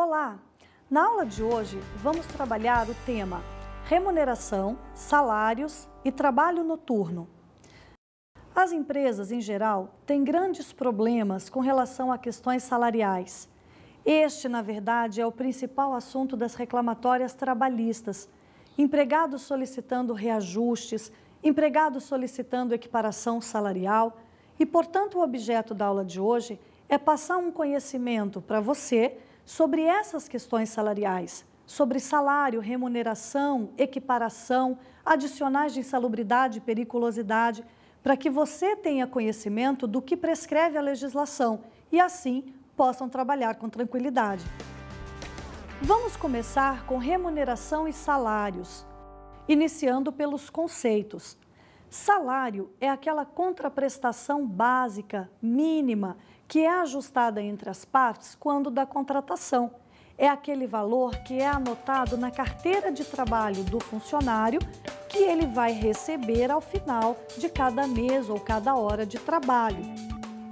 Olá! Na aula de hoje, vamos trabalhar o tema remuneração, salários e trabalho noturno. As empresas, em geral, têm grandes problemas com relação a questões salariais. Este, na verdade, é o principal assunto das reclamatórias trabalhistas. Empregados solicitando reajustes, empregados solicitando equiparação salarial e, portanto, o objeto da aula de hoje é passar um conhecimento para você sobre essas questões salariais, sobre salário, remuneração, equiparação, adicionais de insalubridade e periculosidade, para que você tenha conhecimento do que prescreve a legislação e, assim, possam trabalhar com tranquilidade. Vamos começar com remuneração e salários, iniciando pelos conceitos. Salário é aquela contraprestação básica, mínima, que é ajustada entre as partes quando da contratação. É aquele valor que é anotado na carteira de trabalho do funcionário que ele vai receber ao final de cada mês ou cada hora de trabalho.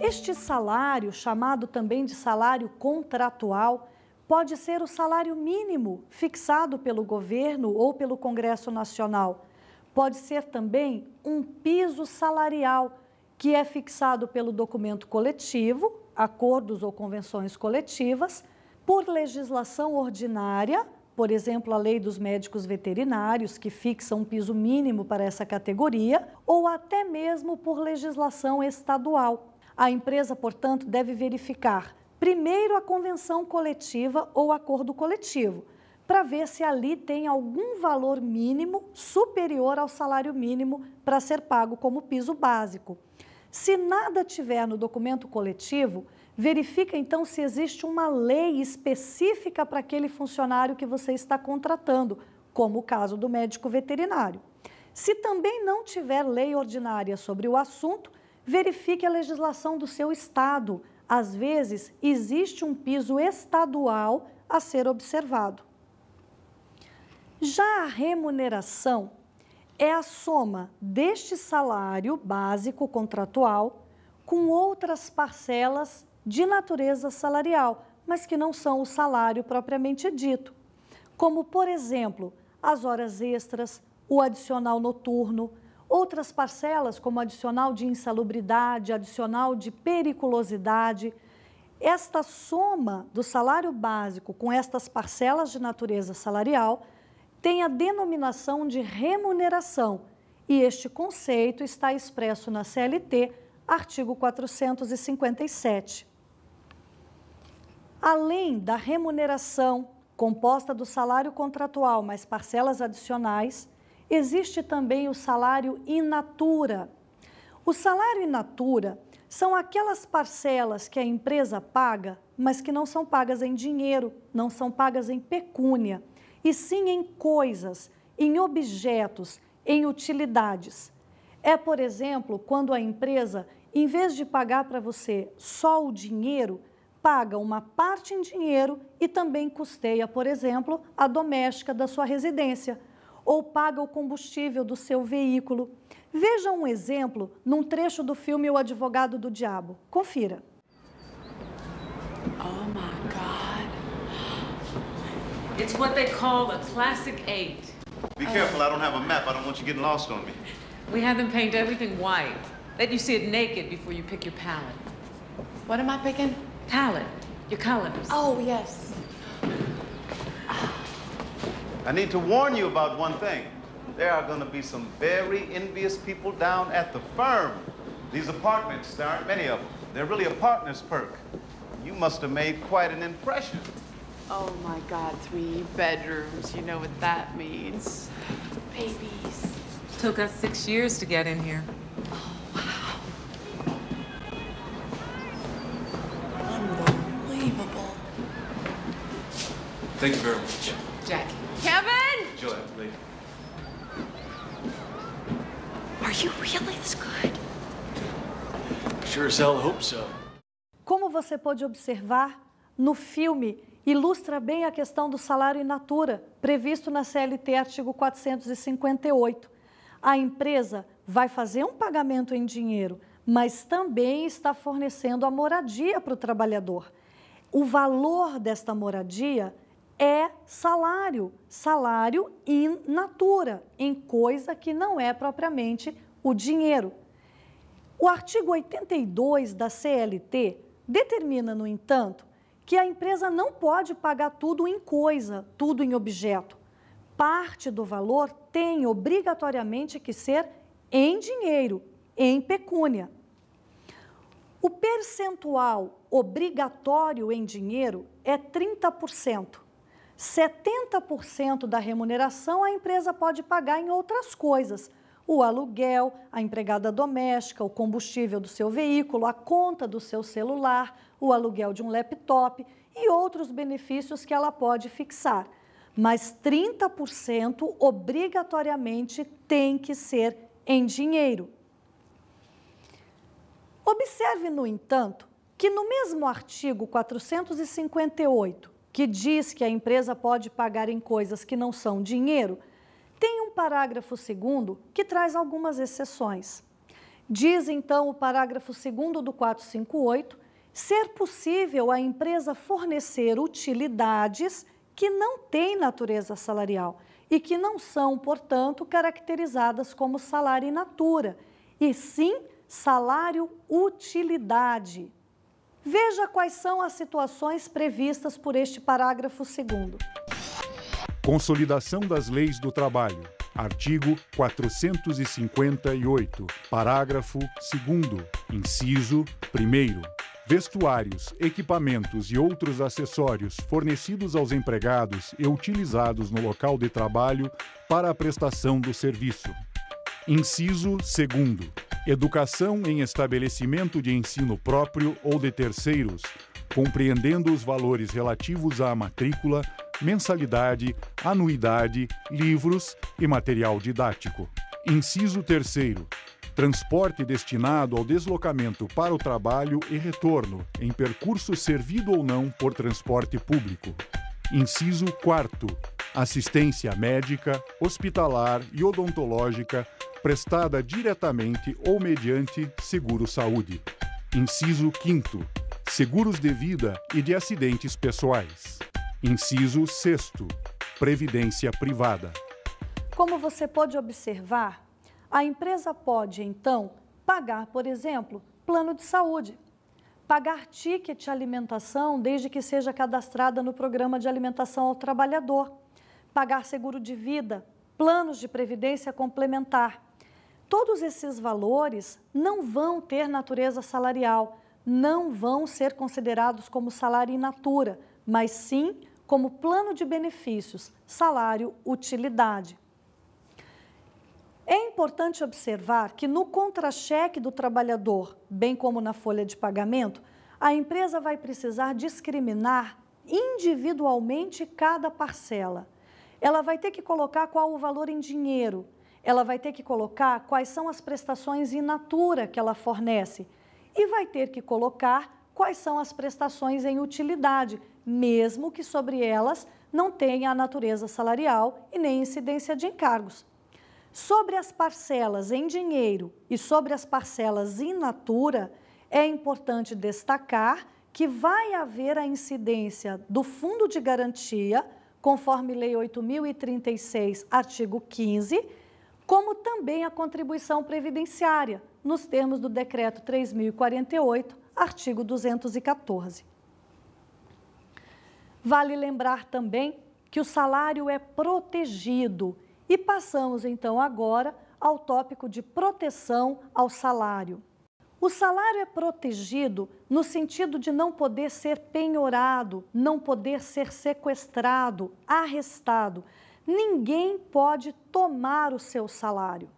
Este salário, chamado também de salário contratual, pode ser o salário mínimo fixado pelo governo ou pelo Congresso Nacional. Pode ser também um piso salarial, que é fixado pelo documento coletivo, acordos ou convenções coletivas, por legislação ordinária, por exemplo, a Lei dos Médicos Veterinários, que fixa um piso mínimo para essa categoria, ou até mesmo por legislação estadual. A empresa, portanto, deve verificar primeiro a convenção coletiva ou acordo coletivo, para ver se ali tem algum valor mínimo superior ao salário mínimo para ser pago como piso básico. Se nada tiver no documento coletivo, verifica então se existe uma lei específica para aquele funcionário que você está contratando, como o caso do médico veterinário. Se também não tiver lei ordinária sobre o assunto, verifique a legislação do seu estado. Às vezes, existe um piso estadual a ser observado. Já a remuneração é a soma deste salário básico contratual com outras parcelas de natureza salarial, mas que não são o salário propriamente dito, como, por exemplo, as horas extras, o adicional noturno, outras parcelas como adicional de insalubridade, adicional de periculosidade. Esta soma do salário básico com estas parcelas de natureza salarial tem a denominação de remuneração e este conceito está expresso na CLT, artigo 457. Além da remuneração composta do salário contratual mais parcelas adicionais, existe também o salário in natura. O salário in natura são aquelas parcelas que a empresa paga, mas que não são pagas em dinheiro, não são pagas em pecúnia, e sim em coisas, em objetos, em utilidades. É, por exemplo, quando a empresa, em vez de pagar para você só o dinheiro, paga uma parte em dinheiro e também custeia, por exemplo, a doméstica da sua residência, ou paga o combustível do seu veículo. Veja um exemplo num trecho do filme O Advogado do Diabo. Confira. Oh my God. It's what they call a classic 8. Be careful, I don't have a map. I don't want you getting lost on me. We had them paint everything white. Let you see it naked before you pick your palette. What am I picking? Palette. Your colors. Oh, yes. I need to warn you about one thing. There are going to be some very envious people down at the firm. These apartments, there aren't many of them. They're really a partner's perk. You must have made quite an impression. Oh my God, 3 bedrooms. You know what that means. Babies. Took us 6 years to get in here. Unbelievable. Thank you very much. Jackie. Kevin! Enjoy, lady. Are you really this good? Sure as hell hope so. Como você pode observar, no filme ilustra bem a questão do salário in natura, previsto na CLT artigo 458. A empresa vai fazer um pagamento em dinheiro, mas também está fornecendo a moradia para o trabalhador. o valor desta moradia é salário, salário in natura, em coisa que não é propriamente o dinheiro. O artigo 82 da CLT determina, no entanto, que a empresa não pode pagar tudo em coisa, tudo em objeto. Parte do valor tem obrigatoriamente que ser em dinheiro, em pecúnia. O percentual obrigatório em dinheiro é 30%. 70% da remuneração a empresa pode pagar em outras coisas. O aluguel, a empregada doméstica, o combustível do seu veículo, a conta do seu celular, o aluguel de um laptop e outros benefícios que ela pode fixar. Mas 30% obrigatoriamente tem que ser em dinheiro. Observe, no entanto, que no mesmo artigo 458, que diz que a empresa pode pagar em coisas que não são dinheiro, tem um parágrafo 2º que traz algumas exceções. Diz, então, o parágrafo 2º do 458, ser possível a empresa fornecer utilidades que não têm natureza salarial e que não são, portanto, caracterizadas como salário in natura, e sim salário-utilidade. Veja quais são as situações previstas por este parágrafo 2º. Consolidação das leis do trabalho. Artigo 458, parágrafo 2º, inciso 1º. Vestuários, equipamentos e outros acessórios fornecidos aos empregados e utilizados no local de trabalho para a prestação do serviço. Inciso 2º. Educação em estabelecimento de ensino próprio ou de terceiros, compreendendo os valores relativos à matrícula, mensalidade, anuidade, livros e material didático. Inciso 3º. Transporte destinado ao deslocamento para o trabalho e retorno, em percurso servido ou não por transporte público. Inciso 4º. Assistência médica, hospitalar e odontológica prestada diretamente ou mediante seguro-saúde. Inciso 5º. Seguros de vida e de acidentes pessoais. Inciso 6º. Previdência privada. Como você pode observar, a empresa pode, então, pagar, por exemplo, plano de saúde, pagar ticket alimentação desde que seja cadastrada no programa de alimentação ao trabalhador, pagar seguro de vida, planos de previdência complementar. Todos esses valores não vão ter natureza salarial, não vão ser considerados como salário in natura, mas sim como plano de benefícios, salário-utilidade. É importante observar que no contra-cheque do trabalhador, bem como na folha de pagamento, a empresa vai precisar discriminar individualmente cada parcela. Ela vai ter que colocar qual o valor em dinheiro, ela vai ter que colocar quais são as prestações in natura que ela fornece e vai ter que colocar quais são as prestações em utilidade, mesmo que sobre elas não tenha a natureza salarial e nem incidência de encargos. Sobre as parcelas em dinheiro e sobre as parcelas in natura, é importante destacar que vai haver a incidência do Fundo de Garantia, conforme Lei 8.036, artigo 15, como também a contribuição previdenciária, nos termos do Decreto 3.048, artigo 214. Vale lembrar também que o salário é protegido e passamos então agora ao tópico de proteção ao salário. O salário é protegido no sentido de não poder ser penhorado, não poder ser sequestrado, arrestado. Ninguém pode tomar o seu salário.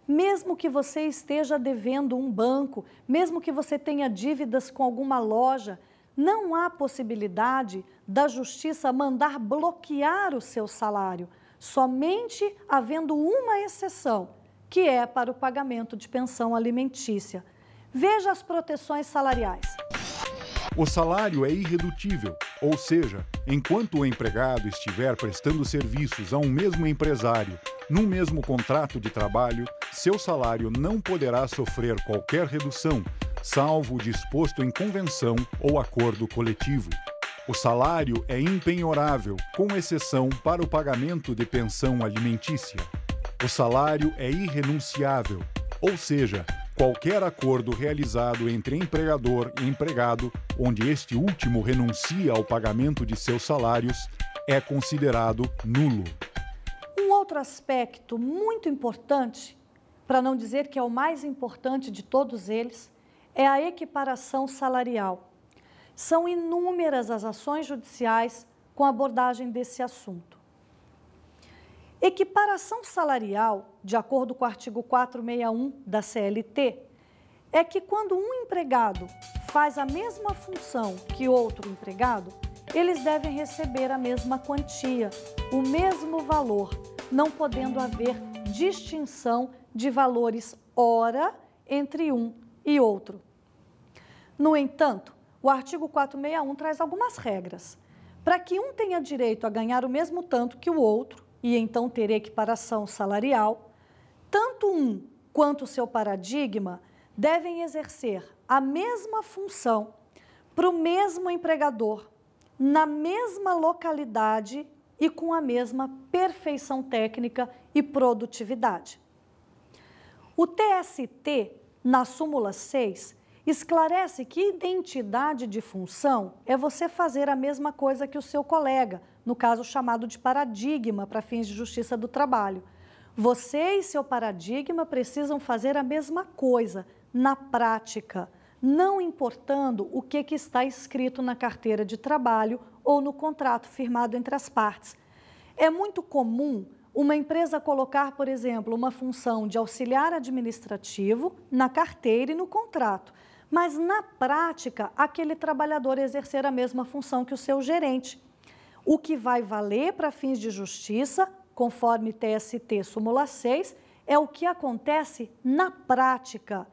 Mesmo que você esteja devendo um banco, mesmo que você tenha dívidas com alguma loja, não há possibilidade da justiça mandar bloquear o seu salário, somente havendo uma exceção, que é para o pagamento de pensão alimentícia. Veja as proteções salariais. O salário é irredutível, ou seja, enquanto o empregado estiver prestando serviços a um mesmo empresário, num mesmo contrato de trabalho, seu salário não poderá sofrer qualquer redução, salvo o disposto em convenção ou acordo coletivo. O salário é impenhorável, com exceção para o pagamento de pensão alimentícia. O salário é irrenunciável, ou seja, qualquer acordo realizado entre empregador e empregado, onde este último renuncia ao pagamento de seus salários, é considerado nulo. Um outro aspecto muito importante, para não dizer que é o mais importante de todos eles, é a equiparação salarial. São inúmeras as ações judiciais com abordagem desse assunto. Equiparação salarial, de acordo com o artigo 461 da CLT, é que quando um empregado faz a mesma função que outro empregado, eles devem receber a mesma quantia, o mesmo valor, não podendo haver distinção de valores hora entre um e outro. No entanto, o artigo 461 traz algumas regras. Para que um tenha direito a ganhar o mesmo tanto que o outro, e então ter equiparação salarial, tanto um quanto o seu paradigma devem exercer a mesma função para o mesmo empregador, na mesma localidade e com a mesma perfeição técnica e produtividade. O TST, na súmula 6, esclarece que identidade de função é você fazer a mesma coisa que o seu colega, no caso chamado de paradigma para fins de justiça do trabalho. Você e seu paradigma precisam fazer a mesma coisa, na prática, não importando o que está escrito na carteira de trabalho ou no contrato firmado entre as partes. É muito comum uma empresa colocar, por exemplo, uma função de auxiliar administrativo na carteira e no contrato, mas na prática, aquele trabalhador exercer a mesma função que o seu gerente. O que vai valer para fins de justiça, conforme TST súmula 6, é o que acontece na prática,